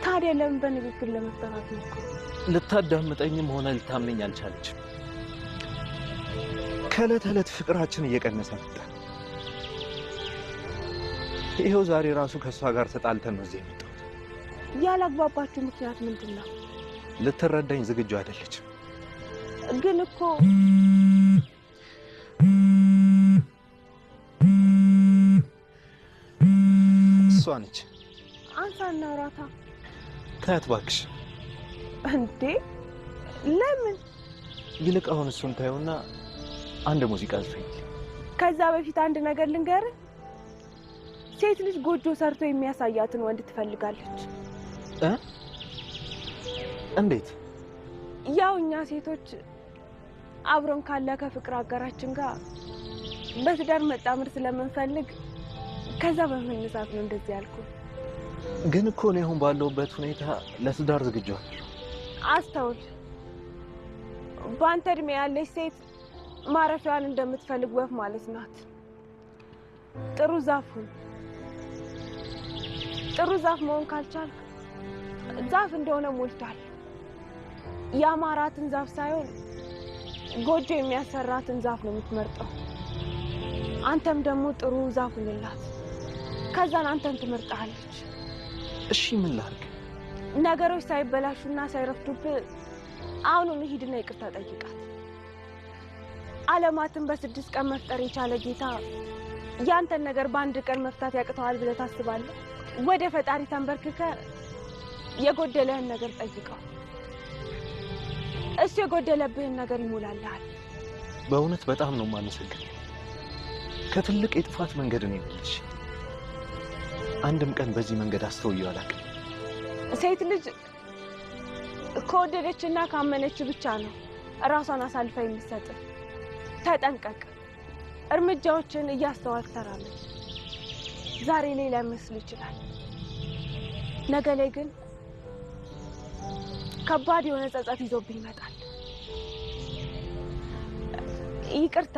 ታዲያ ለምን በንግግር ለመፍታት ነው? ልታዳምጠኝም ሆነ ልታምነኝ አልቻለችም። ከዕለት ዕለት ፍቅራችን እየቀነሰ መጣ። ይሄው ዛሬ ራሱ ከሷ ጋር ተጣልተን ነው እዚህ የመጣሁት። ያላግባባችሁ ምክንያት ምንድነው? ልትረዳኝ ዝግጁ አይደለችም። ግን እኮ እሷ ነች። አንሳና አውራታ። ታያት እባክሽ። እንዴ ለምን? ይልቅ አሁን እሱን ታየውና አንድ ሙዚቃ ዝፈኝ። ከዛ በፊት አንድ ነገር ልንገር። ሴት ልጅ ጎጆ ሰርቶ የሚያሳያትን ወንድ ትፈልጋለች። እንዴት? ያው እኛ ሴቶች አብሮን ካለ ከፍቅር አጋራችን ጋር በትዳር መጣመር ስለምንፈልግ ከዛ በመነሳት ነው እንደዚህ ያልኩ። ግን እኮ ነው አሁን ባለውበት ሁኔታ ለትዳር ዝግጁ አይደለሁ። አስተውል። ባንተ እድሜ ያለች ሴት ማረፊያዋን እንደምትፈልግ ወፍ ማለት ናት። ጥሩ ዛፍ መሆን ካልቻልክ ዛፍ እንደሆነ ሞልቷል። ያማራትን ዛፍ ሳይሆን ጎጆ የሚያሰራትን ዛፍ ነው የምትመርጠው። አንተም ደግሞ ጥሩ ዛፍ ሁንላት። ከዛን አንተን ትመርጣለች። እሺ ምን ላድርግ? ነገሮች ሳይበላሹና ሳይረፍዱብህ አሁኑን ሂድና ይቅርታ ጠይቃት። ዓለማትን በ6 ቀን መፍጠር የቻለ ጌታ ያንተን ነገር በአንድ ቀን መፍታት ያቅተዋል ብለህ ታስባለህ? ወደ ፈጣሪ ተንበርክከ የጎደለህን ነገር ጠይቀው። እሱ የጎደለብህን ነገር ይሞላልሃል። በእውነት በጣም ነው የማመሰግነው። ከትልቅ የጥፋት መንገድ ነው የምልሽ። አንድም ቀን በዚህ መንገድ አስተውየው አላውቅም። ሴት ልጅ ከወደደችና ካመነች ብቻ ነው ራሷን አሳልፋ የምትሰጥ። ተጠንቀቅ። እርምጃዎችን እያስተዋልክ ተራመድ። ዛሬ ላይ ላይመስል ይችላል፣ ነገ ላይ ግን ከባድ የሆነ ጸጸት ይዞብህ ይመጣል። ይቅርታ